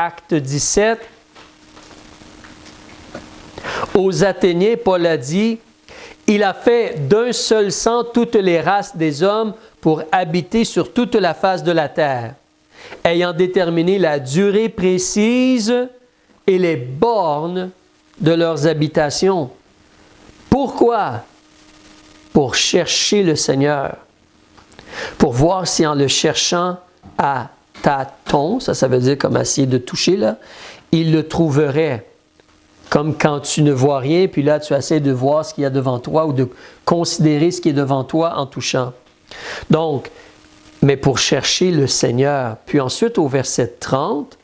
Acte 17. Aux Athéniens, Paul a dit, « Il a fait d'un seul sang toutes les races des hommes pour habiter sur toute la face de la terre, ayant déterminé la durée précise et les bornes de leurs habitations. » Pourquoi? Pour chercher le Seigneur, pour voir si en le cherchant à tâtons, ça veut dire comme essayer de toucher, là, il le trouverait. Comme quand tu ne vois rien, puis là tu essaies de voir ce qu'il y a devant toi ou de considérer ce qui est devant toi en touchant. Donc, mais pour chercher le Seigneur. Puis ensuite, au verset 30,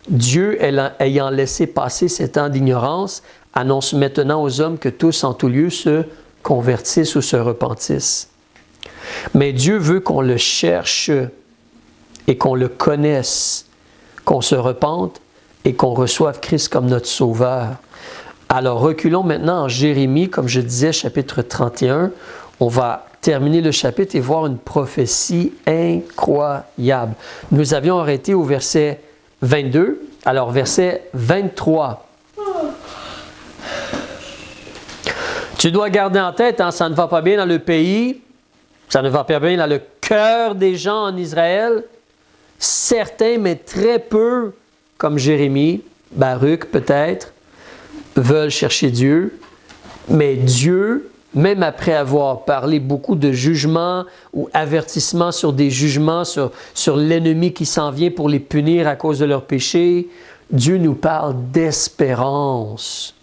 Dieu, ayant laissé passer ces temps d'ignorance, annonce maintenant aux hommes que tous en tout lieu se convertissent ou se repentissent. Mais Dieu veut qu'on le cherche et qu'on le connaisse, qu'on se repente et qu'on reçoive Christ comme notre Sauveur. Alors reculons maintenant en Jérémie, comme je disais, chapitre 31. On va terminer le chapitre et voir une prophétie incroyable. Nous avions arrêté au verset 22. Alors verset 23. Tu dois garder en tête, ça ne va pas bien dans le pays, ça ne va pas bien dans le cœur des gens en Israël. Certains, mais très peu, comme Jérémie, Baruch peut-être, veulent chercher Dieu. Mais Dieu, même après avoir parlé beaucoup de jugements ou avertissements sur des jugements, sur l'ennemi qui s'en vient pour les punir à cause de leurs péchés, Dieu nous parle d'espérance.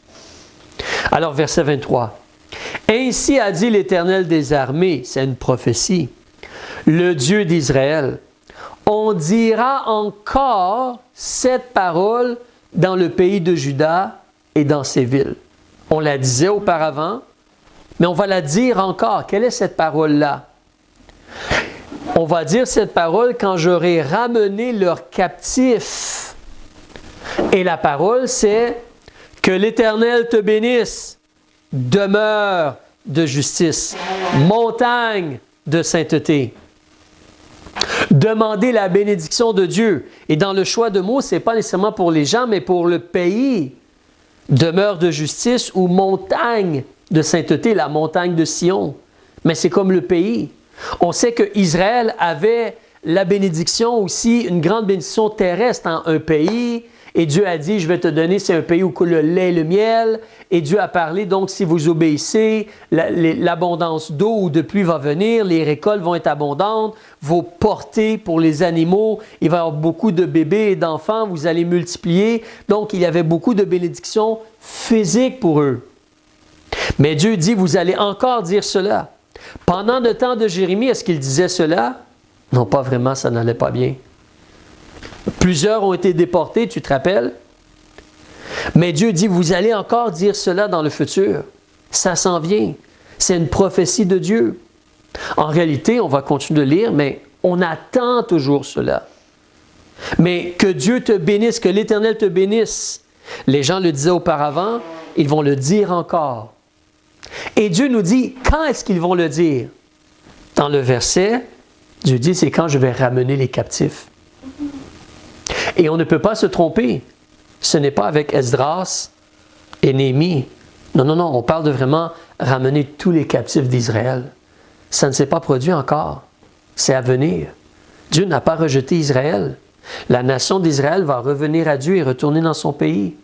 Alors, verset 23. « Ainsi a dit l'Éternel des armées », c'est une prophétie, « le Dieu d'Israël, on dira encore cette parole dans le pays de Juda et dans ses villes. » On la disait auparavant, mais on va la dire encore. Quelle est cette parole-là? On va dire cette parole quand j'aurai ramené leurs captifs. Et la parole, c'est que l'Éternel te bénisse, demeure de justice, montagne de sainteté. Demandez la bénédiction de Dieu. Et dans le choix de mots, ce n'est pas nécessairement pour les gens, mais pour le pays. Demeure de justice ou montagne de sainteté, la montagne de Sion. Mais c'est comme le pays. On sait qu'Israël avait la bénédiction aussi, une grande bénédiction terrestre en un pays. Et Dieu a dit, je vais te donner, c'est un pays où coule le lait et le miel. Et Dieu a parlé, donc, si vous obéissez, l'abondance d'eau ou de pluie va venir, les récoltes vont être abondantes, vos portées pour les animaux, il va y avoir beaucoup de bébés et d'enfants, vous allez multiplier. Donc, il y avait beaucoup de bénédictions physiques pour eux. Mais Dieu dit, vous allez encore dire cela. Pendant le temps de Jérémie, est-ce qu'il disait cela? Non, pas vraiment, ça n'allait pas bien. Plusieurs ont été déportés, tu te rappelles? Mais Dieu dit, vous allez encore dire cela dans le futur. Ça s'en vient. C'est une prophétie de Dieu. En réalité, on va continuer de lire, mais on attend toujours cela. Mais que Dieu te bénisse, que l'Éternel te bénisse. Les gens le disaient auparavant, ils vont le dire encore. Et Dieu nous dit, quand est-ce qu'ils vont le dire? Dans le verset, Dieu dit, c'est quand je vais ramener les captifs. Et on ne peut pas se tromper. Ce n'est pas avec Esdras et Néhémie. Non, on parle de vraiment ramener tous les captifs d'Israël. Ça ne s'est pas produit encore. C'est à venir. Dieu n'a pas rejeté Israël. La nation d'Israël va revenir à Dieu et retourner dans son pays.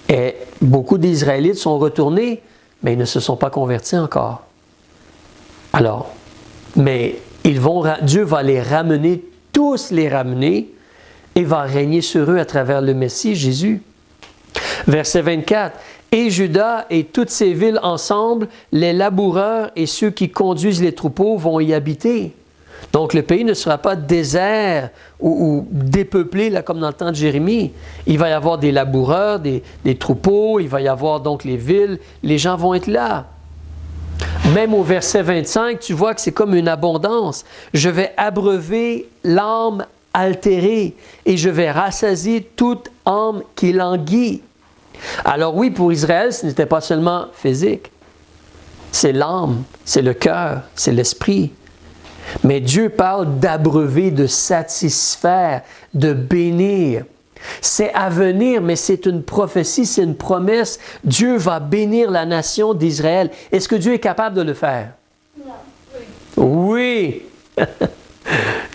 Et beaucoup d'Israélites sont retournés, mais ils ne se sont pas convertis encore. Alors, mais Dieu va les ramener, tous les ramener, et va régner sur eux à travers le Messie, Jésus. Verset 24. « Et Juda et toutes ces villes ensemble, les laboureurs et ceux qui conduisent les troupeaux vont y habiter. » Donc le pays ne sera pas désert ou dépeuplé, là, comme dans le temps de Jérémie. Il va y avoir des laboureurs, des troupeaux, il va y avoir donc les villes, les gens vont être là. Même au verset 25, tu vois que c'est comme une abondance. « Je vais abreuver l'âme altérée et je vais rassasier toute âme qui languit. » Alors oui, pour Israël, ce n'était pas seulement physique. C'est l'âme, c'est le cœur, c'est l'esprit. Mais Dieu parle d'abreuver, de satisfaire, de bénir. C'est à venir, mais c'est une prophétie, c'est une promesse. Dieu va bénir la nation d'Israël. Est-ce que Dieu est capable de le faire? Non. Oui!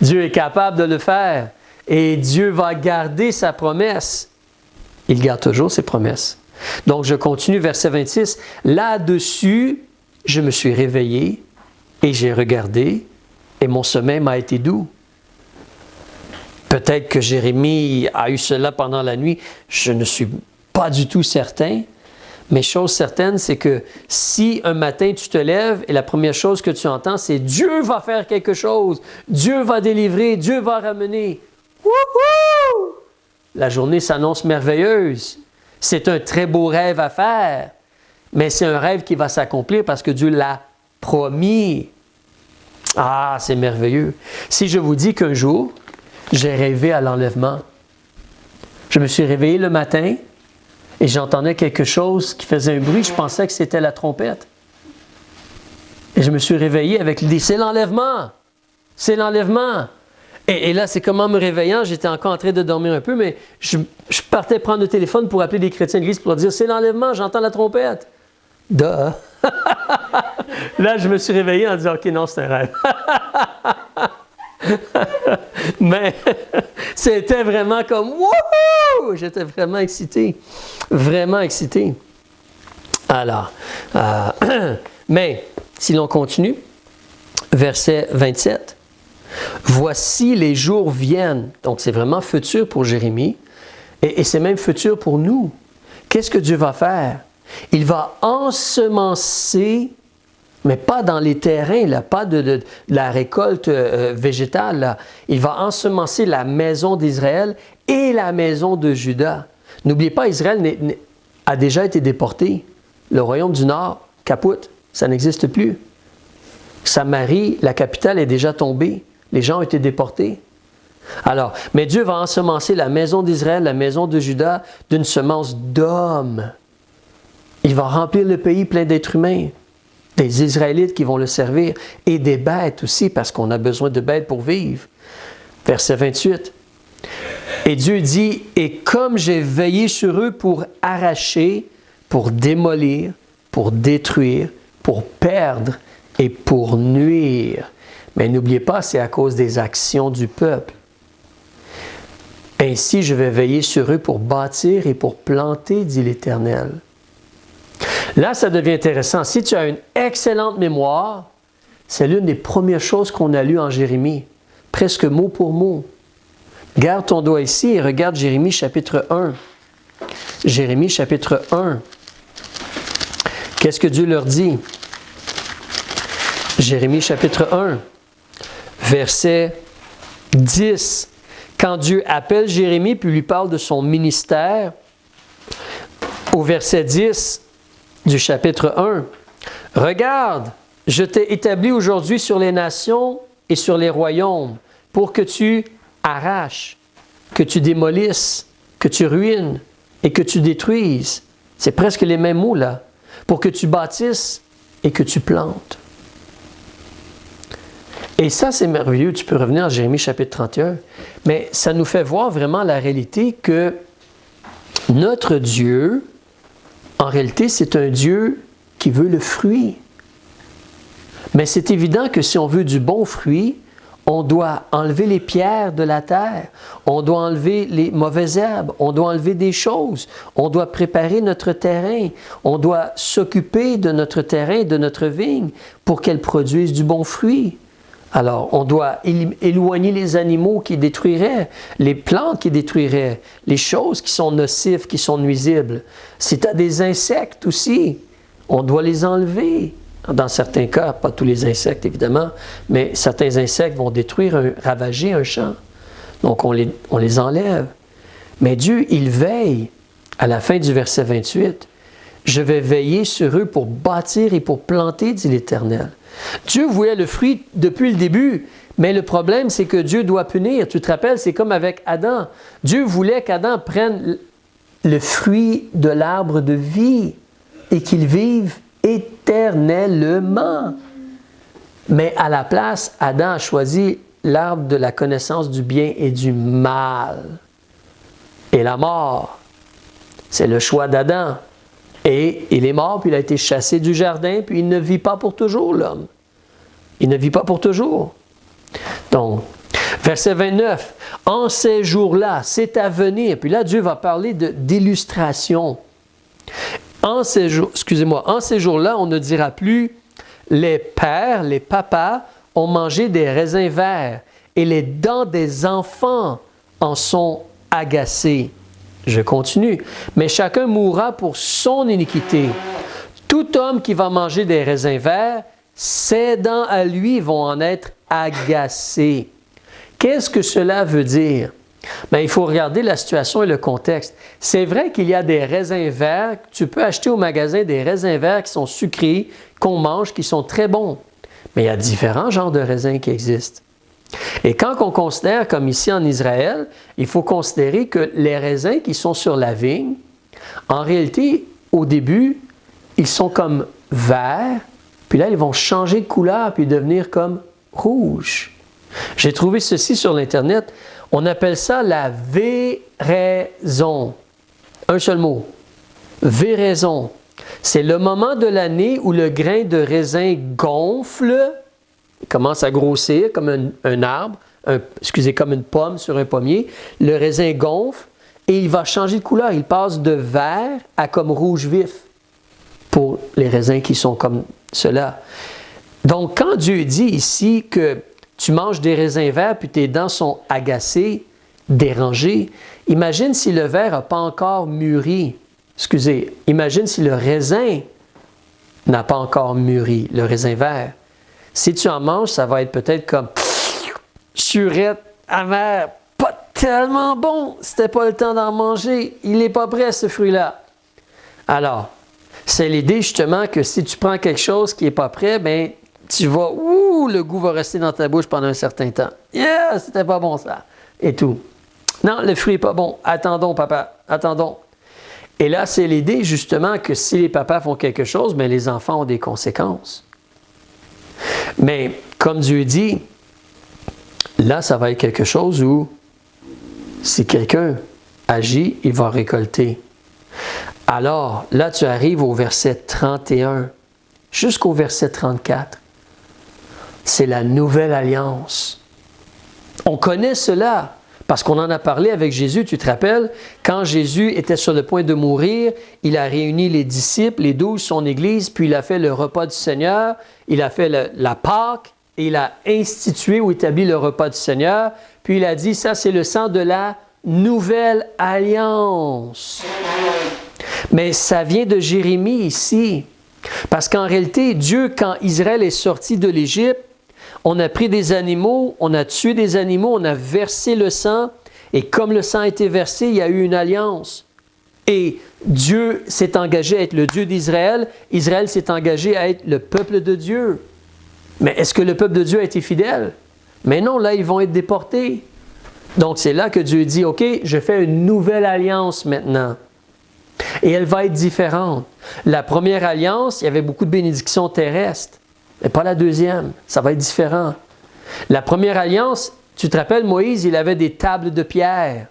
Dieu est capable de le faire. Et Dieu va garder sa promesse. Il garde toujours ses promesses. Donc, je continue, verset 26. Là-dessus, je me suis réveillé et j'ai regardé et mon sommeil m'a été doux. Peut-être que Jérémie a eu cela pendant la nuit. Je ne suis pas du tout certain. Mais chose certaine, c'est que si un matin tu te lèves et la première chose que tu entends, c'est Dieu va faire quelque chose. Dieu va délivrer, Dieu va ramener. Wouhou! La journée s'annonce merveilleuse. C'est un très beau rêve à faire. Mais c'est un rêve qui va s'accomplir parce que Dieu l'a promis. Ah, c'est merveilleux. Si je vous dis qu'un jour, j'ai rêvé à l'enlèvement. Je me suis réveillé le matin et j'entendais quelque chose qui faisait un bruit. Je pensais que c'était la trompette. Et je me suis réveillé avec l'idée, c'est l'enlèvement! C'est l'enlèvement! Et là, c'est comme en me réveillant, j'étais encore en train de dormir un peu, mais je partais prendre le téléphone pour appeler des chrétiens de l'église pour leur dire, c'est l'enlèvement, j'entends la trompette. Duh! Là, je me suis réveillé en disant, OK, non, c'est un rêve. Mais c'était vraiment comme wouhou! J'étais vraiment excité. Vraiment excité. Alors, mais si l'on continue, verset 27. Voici les jours viennent. Donc, c'est vraiment futur pour Jérémie. Et c'est même futur pour nous. Qu'est-ce que Dieu va faire? Il va ensemencer, mais pas dans les terrains, là, pas de la récolte végétale. Là. Il va ensemencer la maison d'Israël et la maison de Juda. N'oubliez pas, Israël a déjà été déporté. Le royaume du Nord, capote, ça n'existe plus. Samarie, la capitale, est déjà tombée. Les gens ont été déportés. Alors, mais Dieu va ensemencer la maison d'Israël, la maison de Juda, d'une semence d'hommes. Il va remplir le pays plein d'êtres humains, des Israélites qui vont le servir, et des bêtes aussi, parce qu'on a besoin de bêtes pour vivre. Verset 28. Et Dieu dit, « Et comme j'ai veillé sur eux pour arracher, pour démolir, pour détruire, pour perdre et pour nuire. » Mais n'oubliez pas, c'est à cause des actions du peuple. Ainsi, je vais veiller sur eux pour bâtir et pour planter, dit l'Éternel. Là, ça devient intéressant. Si tu as une excellente mémoire, c'est l'une des premières choses qu'on a lues en Jérémie, presque mot pour mot. Garde ton doigt ici et regarde Jérémie chapitre 1. Jérémie chapitre 1. Qu'est-ce que Dieu leur dit? Jérémie chapitre 1. Verset 10, quand Dieu appelle Jérémie puis lui parle de son ministère, au verset 10 du chapitre 1, « Regarde, je t'ai établi aujourd'hui sur les nations et sur les royaumes pour que tu arraches, que tu démolisses, que tu ruines et que tu détruises. » C'est presque les mêmes mots là. « Pour que tu bâtisses et que tu plantes. » Et ça, c'est merveilleux. Tu peux revenir en Jérémie chapitre 31. Mais ça nous fait voir vraiment la réalité que notre Dieu, en réalité, c'est un Dieu qui veut le fruit. Mais c'est évident que si on veut du bon fruit, on doit enlever les pierres de la terre, on doit enlever les mauvaises herbes, on doit enlever des choses, on doit préparer notre terrain, on doit s'occuper de notre terrain, de notre vigne, pour qu'elle produise du bon fruit. Alors, on doit éloigner les animaux qui détruiraient, les plantes qui détruiraient, les choses qui sont nocives, qui sont nuisibles. Si tu as des insectes aussi, on doit les enlever. Dans certains cas, pas tous les insectes évidemment, mais certains insectes vont détruire, ravager un champ. Donc, on les enlève. Mais Dieu, il veille, à la fin du verset 28, « Je vais veiller sur eux pour bâtir et pour planter, dit l'Éternel. » Dieu voulait le fruit depuis le début, mais le problème, c'est que Dieu doit punir. Tu te rappelles, c'est comme avec Adam. Dieu voulait qu'Adam prenne le fruit de l'arbre de vie et qu'il vive éternellement. Mais à la place, Adam a choisi l'arbre de la connaissance du bien et du mal. et la mort. C'est le choix d'Adam. Et il est mort, puis il a été chassé du jardin, puis il ne vit pas pour toujours, l'homme. Il ne vit pas pour toujours. Donc, verset 29, « En ces jours-là, c'est à venir. » Puis là, Dieu va parler d'illustration. En ces jours-là, on ne dira plus « Les pères, les papas ont mangé des raisins verts et les dents des enfants en sont agacées. » Je continue. « Mais chacun mourra pour son iniquité. Tout homme qui va manger des raisins verts, ses dents à lui vont en être agacées. » Qu'est-ce que cela veut dire? Bien, il faut regarder la situation et le contexte. C'est vrai qu'il y a des raisins verts, tu peux acheter au magasin des raisins verts qui sont sucrés, qu'on mange, qui sont très bons. Mais il y a différents genres de raisins qui existent. Et quand on considère, comme ici en Israël, il faut considérer que les raisins qui sont sur la vigne, en réalité, au début, ils sont comme verts, puis là, ils vont changer de couleur, puis devenir comme rouges. J'ai trouvé ceci sur l'Internet. On appelle ça la véraison. Un seul mot. Véraison. C'est le moment de l'année où le grain de raisin gonfle, il commence à grossir comme un arbre, comme une pomme sur un pommier. Le raisin gonfle et il va changer de couleur. Il passe de vert à comme rouge vif pour les raisins qui sont comme cela. Donc, quand Dieu dit ici que tu manges des raisins verts puis tes dents sont agacées, dérangées, imagine si le verre n'a pas encore mûri. Imagine si le raisin n'a pas encore mûri, le raisin vert. Si tu en manges, ça va être peut-être comme surette, amer, pas tellement bon. C'était pas le temps d'en manger. Il n'est pas prêt, ce fruit-là. Alors, c'est l'idée justement que si tu prends quelque chose qui n'est pas prêt, bien, tu vas, le goût va rester dans ta bouche pendant un certain temps. Yeah, c'était pas bon ça. Et tout. Non, le fruit n'est pas bon. Attendons, papa, attendons. Et là, c'est l'idée justement que si les papas font quelque chose, bien, les enfants ont des conséquences. Mais comme Dieu dit, là, ça va être quelque chose où si quelqu'un agit, il va récolter. Alors, là, tu arrives au verset 31 jusqu'au verset 34. C'est la nouvelle alliance. On connaît cela parce qu'on en a parlé avec Jésus. Tu te rappelles, quand Jésus était sur le point de mourir, il a réuni les disciples, les 12, son Église, puis il a fait le repas du Seigneur, il a fait la Pâque, et il a institué ou établi le repas du Seigneur, puis il a dit, ça c'est le sang de la nouvelle alliance. Mais ça vient de Jérémie ici, parce qu'en réalité, Dieu, quand Israël est sorti de l'Égypte, on a pris des animaux, on a tué des animaux, on a versé le sang, et comme le sang a été versé, il y a eu une alliance. Et Dieu s'est engagé à être le Dieu d'Israël, Israël s'est engagé à être le peuple de Dieu. Mais est-ce que le peuple de Dieu a été fidèle? Mais non, là, ils vont être déportés. Donc, c'est là que Dieu dit, OK, je fais une nouvelle alliance maintenant. Et elle va être différente. La première alliance, il y avait beaucoup de bénédictions terrestres. Mais pas la deuxième. Ça va être différent. La première alliance, tu te rappelles, Moïse, il avait des tables de pierre.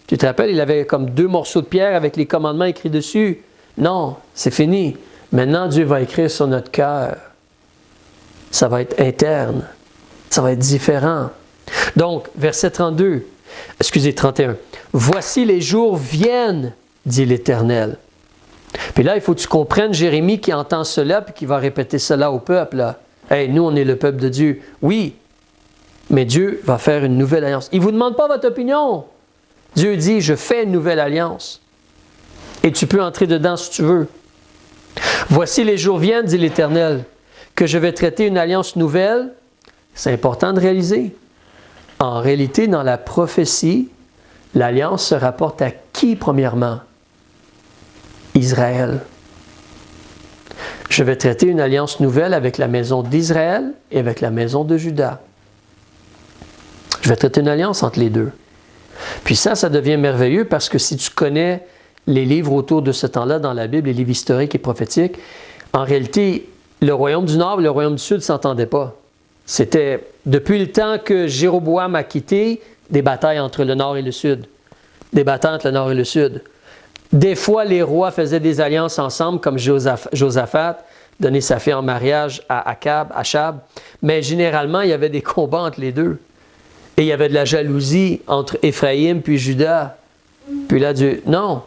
Tu te rappelles, il avait comme 2 morceaux de pierre avec les commandements écrits dessus. Non, c'est fini. Maintenant, Dieu va écrire sur notre cœur. Ça va être interne. Ça va être différent. Donc, verset 31. « Voici les jours viennent, dit l'Éternel. » Puis là, il faut que tu comprennes Jérémie qui entend cela puis qui va répéter cela au peuple. Là. Hey, nous, on est le peuple de Dieu. Oui, mais Dieu va faire une nouvelle alliance. Il ne vous demande pas votre opinion. Dieu dit, je fais une nouvelle alliance. Et tu peux entrer dedans si tu veux. Voici les jours viennent, dit l'Éternel, que je vais traiter une alliance nouvelle. C'est important de réaliser. En réalité, dans la prophétie, l'alliance se rapporte à qui premièrement? Israël. Je vais traiter une alliance nouvelle avec la maison d'Israël et avec la maison de Juda. Je vais traiter une alliance entre les deux. Puis ça devient merveilleux parce que si tu connais les livres autour de ce temps-là dans la Bible, les livres historiques et prophétiques, en réalité, le royaume du Nord et le royaume du Sud ne s'entendaient pas. C'était, depuis le temps que Jéroboam a quitté, des batailles entre le Nord et le Sud. débattantes, le nord et le sud. Des fois, les rois faisaient des alliances ensemble, comme Josaphat, donner sa fille en mariage à Achab, mais généralement, il y avait des combats entre les deux. Et il y avait de la jalousie entre Éphraïm puis Juda. Puis là, Dieu, non,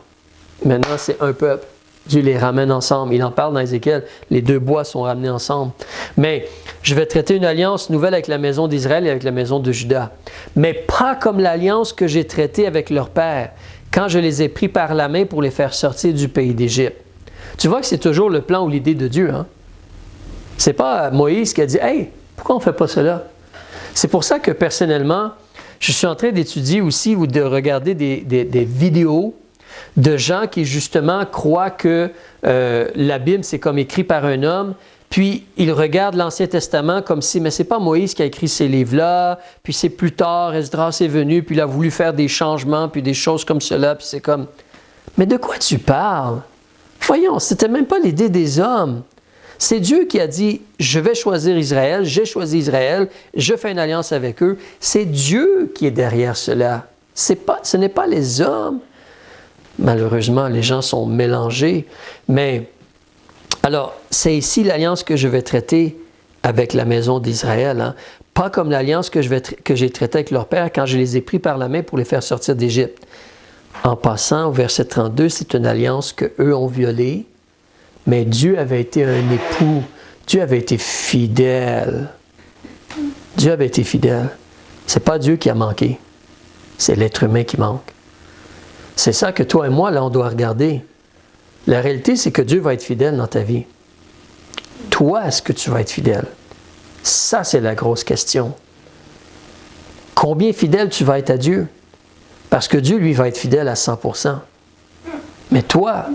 maintenant c'est un peuple. Dieu les ramène ensemble. Il en parle dans Ézéchiel. Les deux bois sont ramenés ensemble. Mais je vais traiter une alliance nouvelle avec la maison d'Israël et avec la maison de Juda. Mais pas comme l'alliance que j'ai traitée avec leur père, quand je les ai pris par la main pour les faire sortir du pays d'Égypte. Tu vois que c'est toujours le plan ou l'idée de Dieu. Hein? C'est pas Moïse qui a dit « Hey, pourquoi on ne fait pas cela? » C'est pour ça que personnellement, je suis en train d'étudier aussi ou de regarder des vidéos de gens qui justement croient que la Bible c'est comme écrit par un homme, puis ils regardent l'Ancien Testament comme si, mais c'est pas Moïse qui a écrit ces livres-là, puis c'est plus tard, Esdras est venu, puis il a voulu faire des changements, puis des choses comme cela, puis c'est comme, mais de quoi tu parles? Voyons, c'était même pas l'idée des hommes. C'est Dieu qui a dit, je vais choisir Israël, j'ai choisi Israël, je fais une alliance avec eux. C'est Dieu qui est derrière cela. Ce n'est pas les hommes. Malheureusement, les gens sont mélangés. Mais, alors, c'est ici l'alliance que je vais traiter avec la maison d'Israël. Hein? Pas comme l'alliance que j'ai traitée avec leur père quand je les ai pris par la main pour les faire sortir d'Égypte. En passant, au verset 32, c'est une alliance qu'eux ont violée. Mais Dieu avait été un époux. Dieu avait été fidèle. Dieu avait été fidèle. C'est pas Dieu qui a manqué. C'est l'être humain qui manque. C'est ça que toi et moi, là, on doit regarder. La réalité, c'est que Dieu va être fidèle dans ta vie. Toi, est-ce que tu vas être fidèle? Ça, c'est la grosse question. Combien fidèle tu vas être à Dieu? Parce que Dieu, lui, va être fidèle à 100%. Mais toi,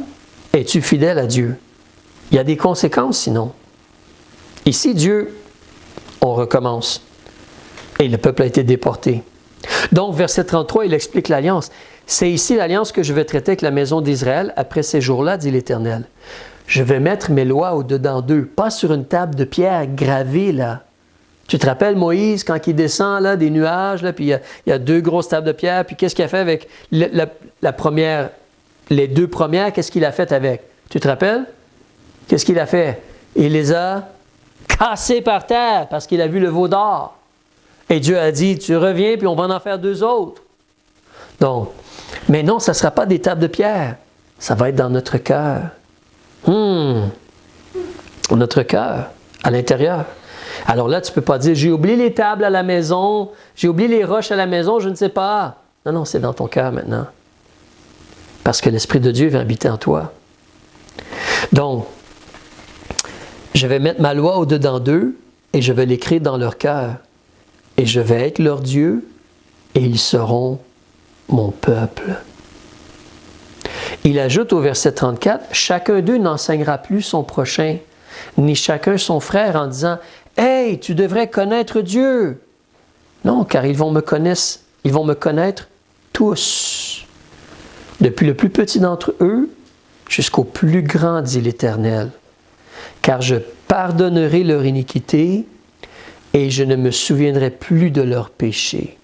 es-tu fidèle à Dieu? Il y a des conséquences sinon. Ici, Dieu, on recommence. Et le peuple a été déporté. Donc, verset 33, il explique l'alliance. C'est ici l'alliance que je vais traiter avec la maison d'Israël après ces jours-là, dit l'Éternel. Je vais mettre mes lois au-dedans d'eux, pas sur une table de pierre gravée là. Tu te rappelles Moïse quand il descend là, des nuages, là, puis il y a deux grosses tables de pierre, puis qu'est-ce qu'il a fait avec la première, les deux premières, qu'est-ce qu'il a fait avec? Tu te rappelles? Qu'est-ce qu'il a fait? Il les a cassées par terre parce qu'il a vu le veau d'or. Et Dieu a dit, tu reviens, puis on va en faire deux autres. Donc, mais non, ça ne sera pas des tables de pierre. Ça va être dans notre cœur. Notre cœur, à l'intérieur. Alors là, tu ne peux pas dire, j'ai oublié les tables à la maison, j'ai oublié les roches à la maison, je ne sais pas. Non, non, c'est dans ton cœur maintenant. Parce que l'Esprit de Dieu vient habiter en toi. Donc, je vais mettre ma loi au-dedans d'eux et je vais l'écrire dans leur cœur. Et je vais être leur Dieu et ils seront mon peuple. Il ajoute au verset 34, « Chacun d'eux n'enseignera plus son prochain, ni chacun son frère en disant, « Hey, tu devrais connaître Dieu. » Non, car ils vont me connaître tous, depuis le plus petit d'entre eux jusqu'au plus grand, dit l'Éternel. Car je pardonnerai leur iniquité et je ne me souviendrai plus de leurs péchés.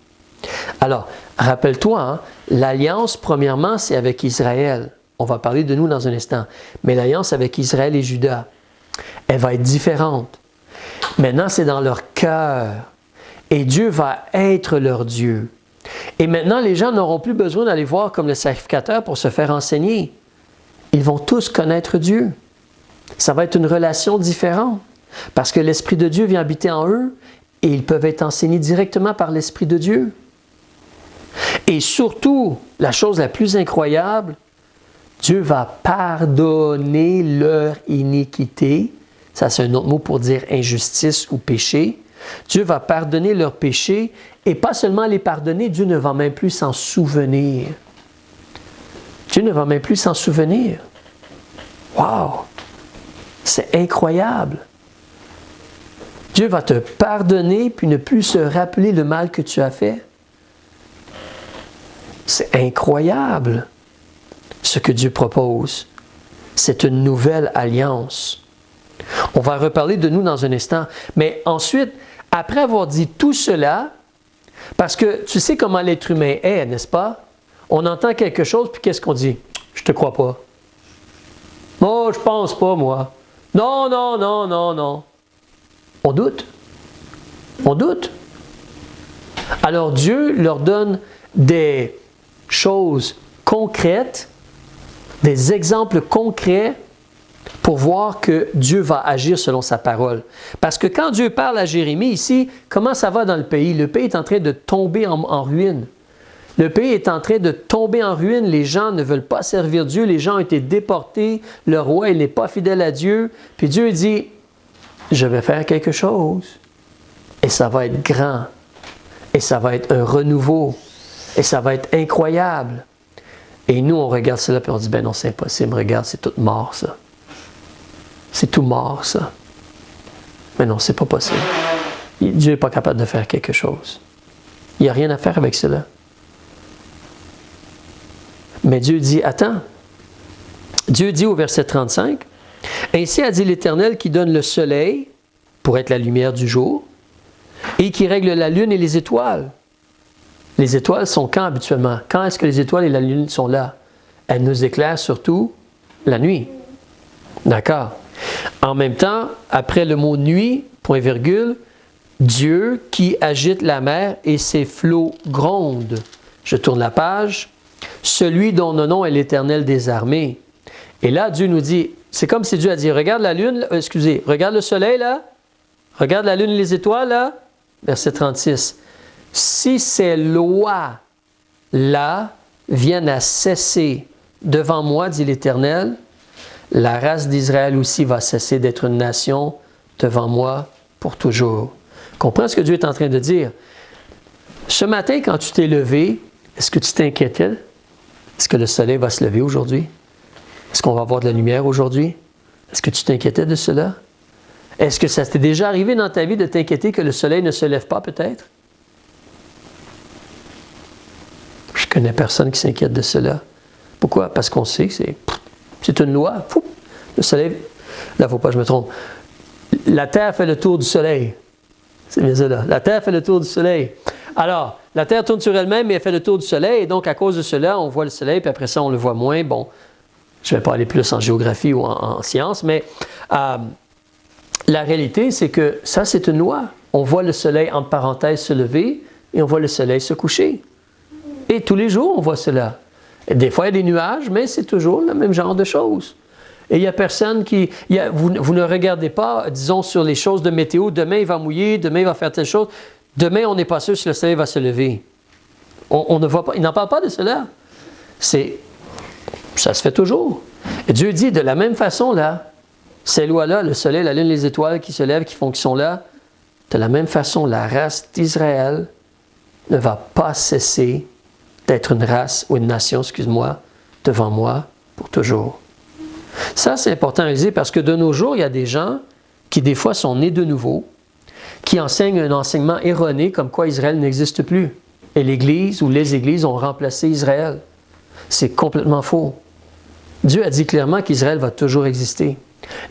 Alors, rappelle-toi, hein, l'alliance, premièrement, c'est avec Israël. On va parler de nous dans un instant. Mais l'alliance avec Israël et Juda, elle va être différente. Maintenant, c'est dans leur cœur. Et Dieu va être leur Dieu. Et maintenant, les gens n'auront plus besoin d'aller voir comme le sacrificateur pour se faire enseigner. Ils vont tous connaître Dieu. Ça va être une relation différente. Parce que l'Esprit de Dieu vient habiter en eux et ils peuvent être enseignés directement par l'Esprit de Dieu. Et surtout, la chose la plus incroyable, Dieu va pardonner leur iniquité. Ça, c'est un autre mot pour dire injustice ou péché. Dieu va pardonner leurs péchés et pas seulement les pardonner, Dieu ne va même plus s'en souvenir. Dieu ne va même plus s'en souvenir. Wow! C'est incroyable. Dieu va te pardonner puis ne plus se rappeler le mal que tu as fait. C'est incroyable ce que Dieu propose. C'est une nouvelle alliance. On va reparler de nous dans un instant. Mais ensuite, après avoir dit tout cela, parce que tu sais comment l'être humain est, n'est-ce pas? On entend quelque chose, puis qu'est-ce qu'on dit? Je te crois pas. Oh, je pense pas, moi. Non, non, non, non, non. On doute. On doute. Alors Dieu leur donne des choses concrètes, des exemples concrets pour voir que Dieu va agir selon sa parole. Parce que quand Dieu parle à Jérémie ici, comment ça va dans le pays? Le pays est en train de tomber en ruine. Le pays est en train de tomber en ruine. Les gens ne veulent pas servir Dieu. Les gens ont été déportés. Le roi, il n'est pas fidèle à Dieu. Puis Dieu dit, je vais faire quelque chose. Et ça va être grand. Et ça va être un renouveau. Et ça va être incroyable. Et nous, on regarde cela et on dit, ben non, c'est impossible. Regarde, c'est tout mort, ça. C'est tout mort, ça. Mais non, c'est pas possible. Dieu n'est pas capable de faire quelque chose. Il n'y a rien à faire avec cela. Mais Dieu dit, attends. Dieu dit au verset 35, « Ainsi a dit l'Éternel qui donne le soleil pour être la lumière du jour et qui règle la lune et les étoiles. » Les étoiles sont quand habituellement? Quand est-ce que les étoiles et la lune sont là? Elles nous éclairent surtout la nuit. D'accord. En même temps, après le mot nuit, point virgule, Dieu qui agite la mer et ses flots grondent. Je tourne la page. Celui dont le nom est l'Éternel des armées. Et là, Dieu nous dit, c'est comme si Dieu a dit, regarde la lune, regarde le soleil là, regarde la lune et les étoiles là, verset 36. Si ces lois-là viennent à cesser devant moi, dit l'Éternel, la race d'Israël aussi va cesser d'être une nation devant moi pour toujours. Comprends ce que Dieu est en train de dire? Ce matin, quand tu t'es levé, est-ce que tu t'inquiétais? Est-ce que le soleil va se lever aujourd'hui? Est-ce qu'on va avoir de la lumière aujourd'hui? Est-ce que tu t'inquiétais de cela? Est-ce que ça t'est déjà arrivé dans ta vie de t'inquiéter que le soleil ne se lève pas peut-être? Je connais personne qui s'inquiète de cela. Pourquoi? Parce qu'on sait que c'est une loi. Fou! Le soleil, là, il ne faut pas que je me trompe. La Terre fait le tour du soleil. C'est bien ça là. La Terre fait le tour du soleil. Alors, la Terre tourne sur elle-même, mais elle fait le tour du soleil. Et donc, à cause de cela, on voit le soleil, puis après ça, on le voit moins. Bon, je ne vais pas aller plus en géographie ou en sciences, mais la réalité, c'est que ça, c'est une loi. On voit le soleil, entre parenthèses, se lever, et on voit le soleil se coucher. Et tous les jours, on voit cela. Et des fois, il y a des nuages, mais c'est toujours le même genre de choses. Et il n'y a personne qui... vous ne regardez pas, disons, sur les choses de météo. Demain, il va mouiller, demain, il va faire telle chose. Demain, on n'est pas sûr si le soleil va se lever. On ne voit pas, il n'en parle pas de cela. Ça se fait toujours. Et Dieu dit, de la même façon, là, ces lois-là, le soleil, la lune, les étoiles qui se lèvent, qui sont là, de la même façon, la race d'Israël ne va pas cesser d'être une race ou une nation, excuse-moi, devant moi pour toujours. Ça, c'est important à réaliser parce que de nos jours, il y a des gens qui, des fois, sont nés de nouveau, qui enseignent un enseignement erroné comme quoi Israël n'existe plus. Et l'Église ou les Églises ont remplacé Israël. C'est complètement faux. Dieu a dit clairement qu'Israël va toujours exister.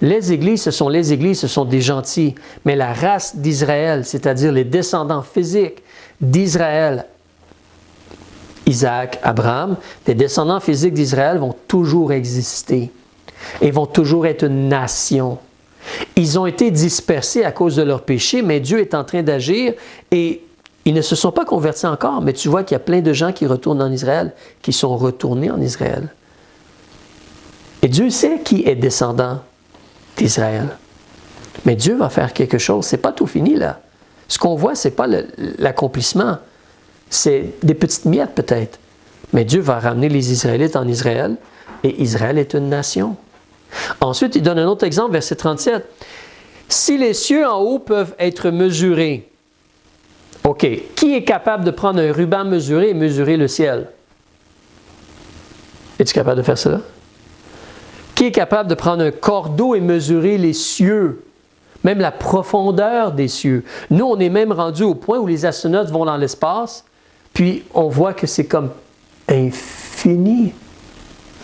Les Églises, ce sont des gentils. Mais la race d'Israël, c'est-à-dire les descendants physiques d'Israël, Isaac, Abraham, les descendants physiques d'Israël vont toujours exister et vont toujours être une nation. Ils ont été dispersés à cause de leur péché, mais Dieu est en train d'agir et ils ne se sont pas convertis encore, mais tu vois qu'il y a plein de gens qui retournent en Israël, qui sont retournés en Israël. Et Dieu sait qui est descendant d'Israël. Mais Dieu va faire quelque chose. Ce n'est pas tout fini là. Ce qu'on voit, ce n'est pas l'accomplissement. C'est des petites miettes peut-être. Mais Dieu va ramener les Israélites en Israël et Israël est une nation. Ensuite, il donne un autre exemple, verset 37. Si les cieux en haut peuvent être mesurés, OK, qui est capable de prendre un ruban mesuré et mesurer le ciel? Es-tu capable de faire cela? Qui est capable de prendre un cordeau et mesurer les cieux? Même la profondeur des cieux. Nous, on est même rendu au point où les astronautes vont dans l'espace, puis on voit que c'est comme infini,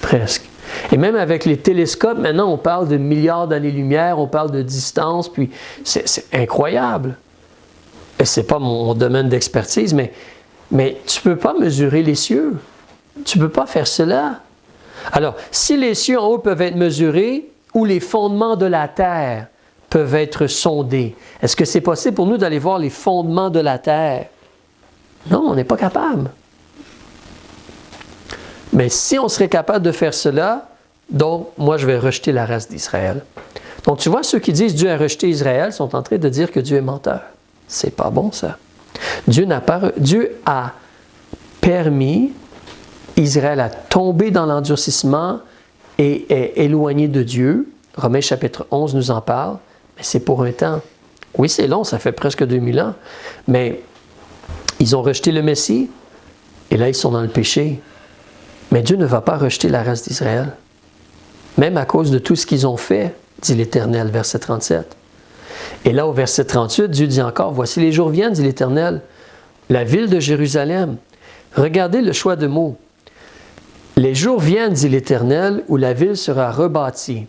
presque. Et même avec les télescopes, maintenant, on parle de milliards d'années-lumière, on parle de distance, puis c'est incroyable. Et ce n'est pas mon domaine d'expertise, mais tu ne peux pas mesurer les cieux. tu ne peux pas faire cela. Alors, si les cieux en haut peuvent être mesurés, ou les fondements de la terre peuvent être sondés, est-ce que c'est possible pour nous d'aller voir les fondements de la terre? Non, on n'est pas capable. Mais si on serait capable de faire cela, donc, moi, je vais rejeter la race d'Israël. Donc, tu vois, ceux qui disent Dieu a rejeté Israël sont en train de dire que Dieu est menteur. C'est pas bon, ça. Dieu a permis Israël à tomber dans l'endurcissement et est éloigné de Dieu. Romains chapitre 11 nous en parle, mais c'est pour un temps. Oui, c'est long, ça fait presque 2000 ans, mais ils ont rejeté le Messie et là, ils sont dans le péché. Mais Dieu ne va pas rejeter la race d'Israël, même à cause de tout ce qu'ils ont fait, dit l'Éternel, verset 37. Et là, au verset 38, Dieu dit encore, « Voici les jours viennent, dit l'Éternel, la ville de Jérusalem. » Regardez le choix de mots. « Les jours viennent, dit l'Éternel, où la ville sera rebâtie. »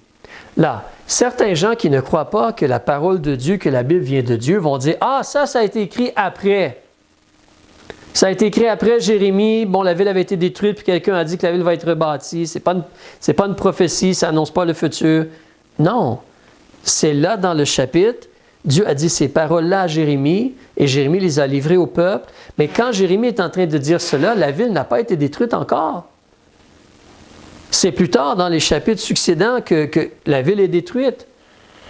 Là, certains gens qui ne croient pas que la parole de Dieu, que la Bible vient de Dieu, vont dire, « Ah, ça a été écrit après. » Ça a été écrit après Jérémie. Bon, la ville avait été détruite, puis quelqu'un a dit que la ville va être rebâtie. C'est pas une prophétie, ça n'annonce pas le futur. Non, c'est là dans le chapitre, Dieu a dit ces paroles-là à Jérémie, et Jérémie les a livrées au peuple. Mais quand Jérémie est en train de dire cela, la ville n'a pas été détruite encore. C'est plus tard, dans les chapitres succédents, que la ville est détruite.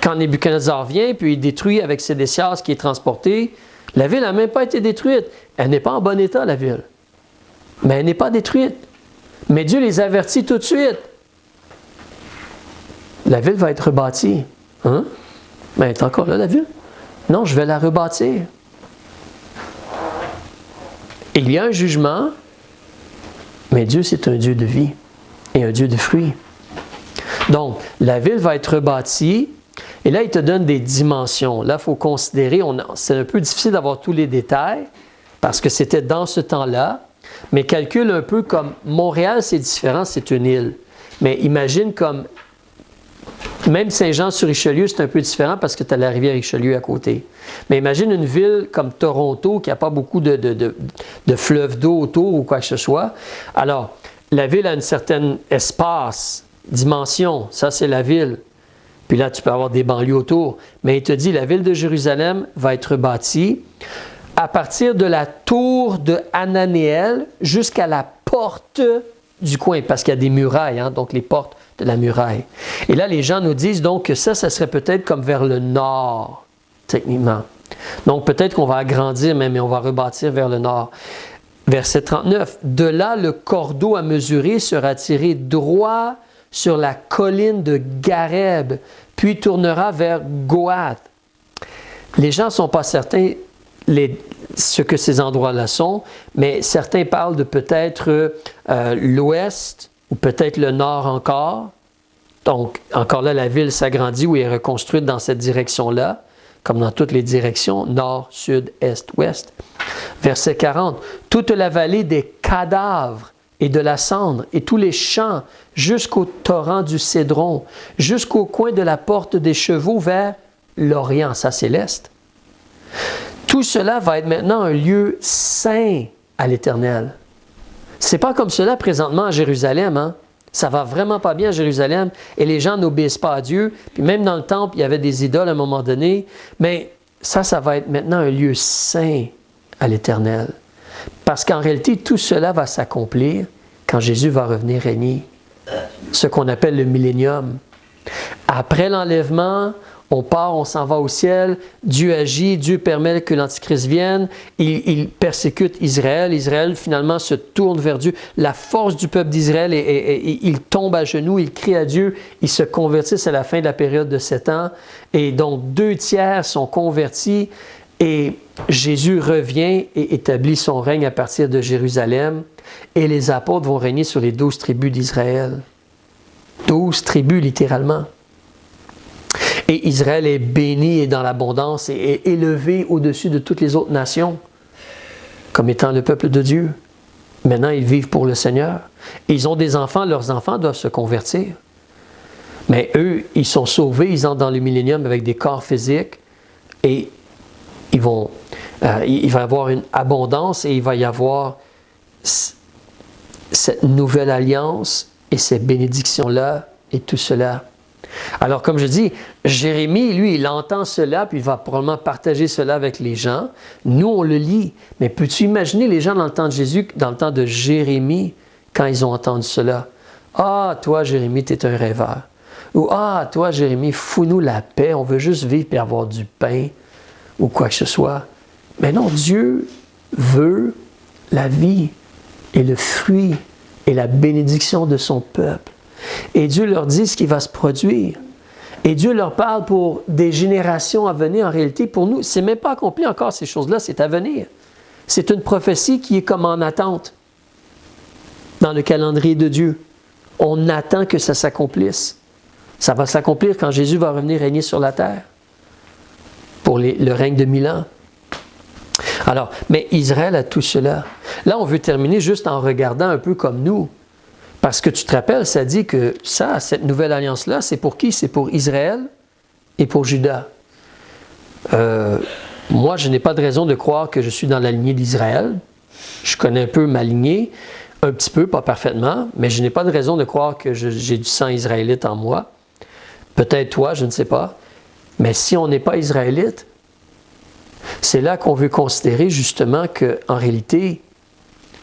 Quand Nebuchadnezzar vient, puis il détruit avec Sédécias qui est transporté, la ville n'a même pas été détruite. Elle n'est pas en bon état, la ville. Mais elle n'est pas détruite. Mais Dieu les avertit tout de suite. La ville va être rebâtie. Hein? Mais elle est encore là, la ville? Non, je vais la rebâtir. Il y a un jugement, mais Dieu, c'est un Dieu de vie et un Dieu de fruits. Donc, la ville va être rebâtie, et là, il te donne des dimensions. Là, il faut considérer, c'est un peu difficile d'avoir tous les détails, parce que c'était dans ce temps-là, mais calcule un peu comme Montréal, c'est différent, c'est une île. Mais imagine comme, même Saint-Jean-sur-Richelieu, c'est un peu différent parce que tu as la rivière Richelieu à côté. Mais imagine une ville comme Toronto qui n'a pas beaucoup de fleuves d'eau autour ou quoi que ce soit. Alors, la ville a une certaine espace, dimension, ça c'est la ville. Puis là, tu peux avoir des banlieues autour. Mais il te dit, la ville de Jérusalem va être bâtie à partir de la tour de Hananéel jusqu'à la porte du coin, parce qu'il y a des murailles, hein, donc les portes de la muraille. Et là, les gens nous disent donc que ça serait peut-être comme vers le nord, techniquement. Donc peut-être qu'on va agrandir même, mais on va rebâtir vers le nord. Verset 39. De là, le cordeau à mesurer sera tiré droit sur la colline de Gareb, puis tournera vers Goath. Les gens ne sont pas certains ce que ces endroits-là sont, mais certains parlent de peut-être l'ouest ou peut-être le nord encore. Donc, encore là, la ville s'agrandit ou est reconstruite dans cette direction-là, comme dans toutes les directions, nord, sud, est, ouest. Verset 40. Toute la vallée des cadavres et de la cendre, et tous les champs, jusqu'au torrent du Cédron, jusqu'au coin de la porte des chevaux vers l'Orient, ça c'est l'Est. Tout cela va être maintenant un lieu saint à l'Éternel. C'est pas comme cela présentement à Jérusalem, hein? Ça va vraiment pas bien à Jérusalem, et les gens n'obéissent pas à Dieu, puis même dans le temple, il y avait des idoles à un moment donné, mais ça va être maintenant un lieu saint à l'Éternel. Parce qu'en réalité, tout cela va s'accomplir quand Jésus va revenir régner. Ce qu'on appelle le millénium. Après l'enlèvement, on part, on s'en va au ciel, Dieu agit, Dieu permet que l'Antichrist vienne, il persécute Israël, Israël finalement se tourne vers Dieu. La force du peuple d'Israël, il tombe à genoux, il crie à Dieu, ils se convertissent à la fin de la période de 7 ans, et donc 2/3 sont convertis, et Jésus revient et établit son règne à partir de Jérusalem, et les apôtres vont régner sur les 12 tribus d'Israël. 12 tribus, littéralement. Et Israël est béni et dans l'abondance et est élevé au-dessus de toutes les autres nations, comme étant le peuple de Dieu. Maintenant, ils vivent pour le Seigneur. Et ils ont des enfants, leurs enfants doivent se convertir. Mais eux, ils sont sauvés, ils entrent dans le millénium avec des corps physiques et il va y avoir une abondance et il va y avoir cette nouvelle alliance et ces bénédictions-là et tout cela. Alors, comme je dis, Jérémie, lui, il entend cela, puis il va probablement partager cela avec les gens. Nous, on le lit. Mais peux-tu imaginer les gens dans le temps de Jésus, dans le temps de Jérémie, quand ils ont entendu cela? Ah, toi, Jérémie, tu es un rêveur. Ou ah, toi, Jérémie, fous-nous la paix, on veut juste vivre et avoir du pain, ou quoi que ce soit. Mais non, Dieu veut la vie et le fruit et la bénédiction de son peuple. Et Dieu leur dit ce qui va se produire. Et Dieu leur parle pour des générations à venir. En réalité, pour nous, ce n'est même pas accompli encore ces choses-là, c'est à venir. C'est une prophétie qui est comme en attente dans le calendrier de Dieu. On attend que ça s'accomplisse. Ça va s'accomplir quand Jésus va revenir régner sur la terre pour le règne de 1000 ans. Alors, mais Israël a tout cela. Là, on veut terminer juste en regardant un peu comme nous. Parce que tu te rappelles, ça dit que ça, cette nouvelle alliance-là, c'est pour qui? C'est pour Israël et pour Juda. Moi, je n'ai pas de raison de croire que je suis dans la lignée d'Israël. Je connais un peu ma lignée, un petit peu, pas parfaitement, mais je n'ai pas de raison de croire que j'ai du sang israélite en moi. Peut-être toi, je ne sais pas. Mais si on n'est pas israélite, c'est là qu'on veut considérer justement qu'en réalité,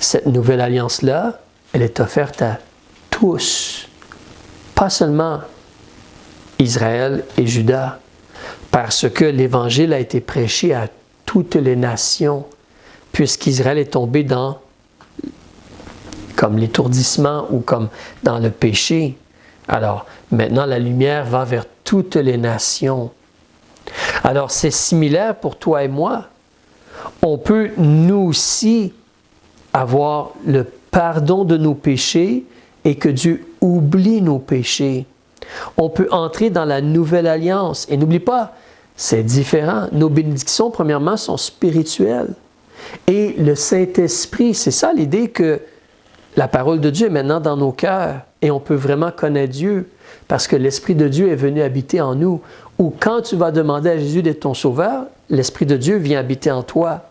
cette nouvelle alliance-là, elle est offerte à tous, pas seulement Israël et Juda, parce que l'Évangile a été prêché à toutes les nations, puisqu'Israël est tombé dans comme l'étourdissement ou comme dans le péché. Alors, maintenant, la lumière va vers toutes les nations. Alors, c'est similaire pour toi et moi. On peut, nous aussi, avoir le pardon de nos péchés et que Dieu oublie nos péchés. On peut entrer dans la nouvelle alliance. Et n'oublie pas, c'est différent. Nos bénédictions, premièrement, sont spirituelles. Et le Saint-Esprit, c'est ça l'idée que la parole de Dieu est maintenant dans nos cœurs et on peut vraiment connaître Dieu parce que l'Esprit de Dieu est venu habiter en nous. Ou quand tu vas demander à Jésus d'être ton sauveur, l'Esprit de Dieu vient habiter en toi.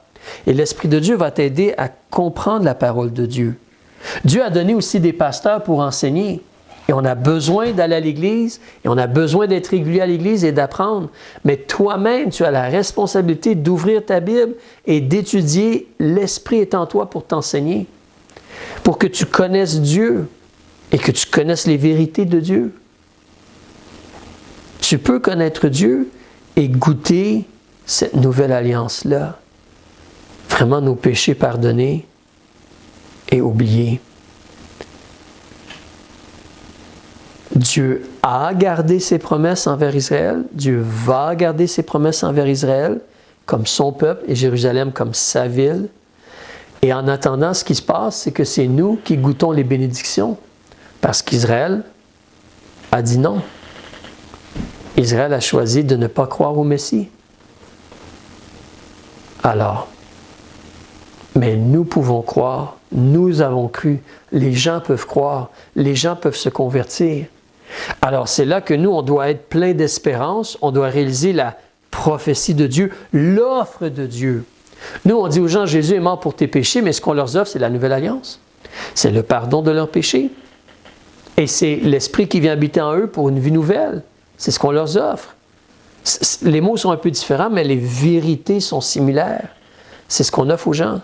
Et l'Esprit de Dieu va t'aider à comprendre la parole de Dieu. Dieu a donné aussi des pasteurs pour enseigner. Et on a besoin d'aller à l'Église, et on a besoin d'être régulier à l'Église et d'apprendre. Mais toi-même, tu as la responsabilité d'ouvrir ta Bible et d'étudier. L'Esprit est en toi pour t'enseigner, pour que tu connaisses Dieu et que tu connaisses les vérités de Dieu. Tu peux connaître Dieu et goûter cette nouvelle alliance-là. Vraiment nos péchés pardonnés et oubliés. Dieu a gardé ses promesses envers Israël. Dieu va garder ses promesses envers Israël comme son peuple et Jérusalem comme sa ville. Et en attendant, ce qui se passe, c'est que c'est nous qui goûtons les bénédictions parce qu'Israël a dit non. Israël a choisi de ne pas croire au Messie. Alors, mais nous pouvons croire, nous avons cru, les gens peuvent croire, les gens peuvent se convertir. Alors c'est là que nous, on doit être plein d'espérance, on doit réaliser la prophétie de Dieu, l'offre de Dieu. Nous, on dit aux gens, Jésus est mort pour tes péchés, mais ce qu'on leur offre, c'est la nouvelle alliance. C'est le pardon de leurs péchés. Et c'est l'Esprit qui vient habiter en eux pour une vie nouvelle. C'est ce qu'on leur offre. Les mots sont un peu différents, mais les vérités sont similaires. C'est ce qu'on offre aux gens.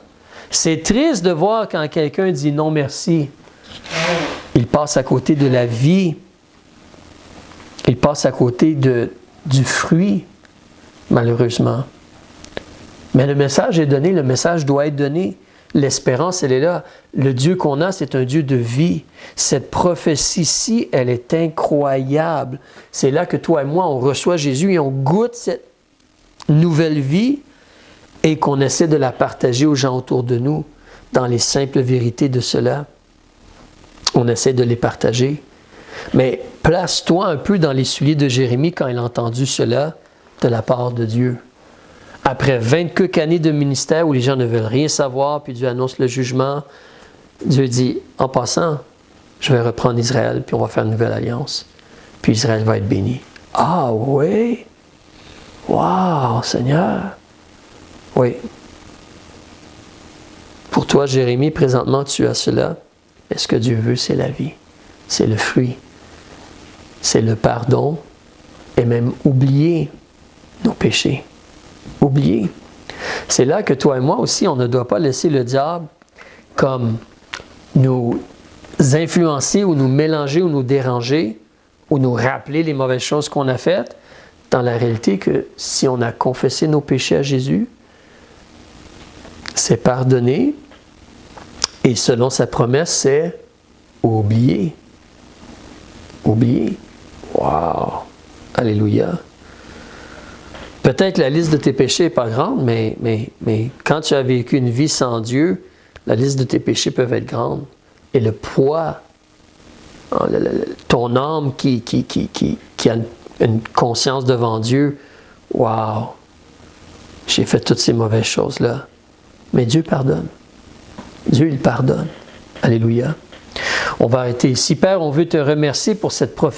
C'est triste de voir quand quelqu'un dit non merci. Il passe à côté de la vie. Il passe à côté du fruit, malheureusement. Mais le message est donné, le message doit être donné. L'espérance, elle est là. Le Dieu qu'on a, c'est un Dieu de vie. Cette prophétie-ci, elle est incroyable. C'est là que toi et moi, on reçoit Jésus et on goûte cette nouvelle vie et qu'on essaie de la partager aux gens autour de nous dans les simples vérités de cela. On essaie de les partager. Mais place-toi un peu dans les souliers de Jérémie quand il a entendu cela de la part de Dieu. Après 20 quelques années de ministère où les gens ne veulent rien savoir, puis Dieu annonce le jugement, Dieu dit, en passant, je vais reprendre Israël, puis on va faire une nouvelle alliance. Puis Israël va être béni. Ah oui? Wow, Seigneur! Oui. Pour toi, Jérémie, présentement, tu as cela. Mais ce que Dieu veut, c'est la vie. C'est le fruit. C'est le pardon et même oublier nos péchés. Oublier. C'est là que toi et moi aussi, on ne doit pas laisser le diable comme nous influencer ou nous mélanger ou nous déranger ou nous rappeler les mauvaises choses qu'on a faites. Dans la réalité que si on a confessé nos péchés à Jésus, c'est pardonné et selon sa promesse, c'est oublier. Oublier. Wow! Alléluia! Peut-être la liste de tes péchés n'est pas grande, mais quand tu as vécu une vie sans Dieu, la liste de tes péchés peut être grande. Et le poids, ton âme qui a une conscience devant Dieu, wow! J'ai fait toutes ces mauvaises choses-là. Mais Dieu pardonne. Dieu, il pardonne. Alléluia! On va arrêter ici. Père, on veut te remercier pour cette prophétie.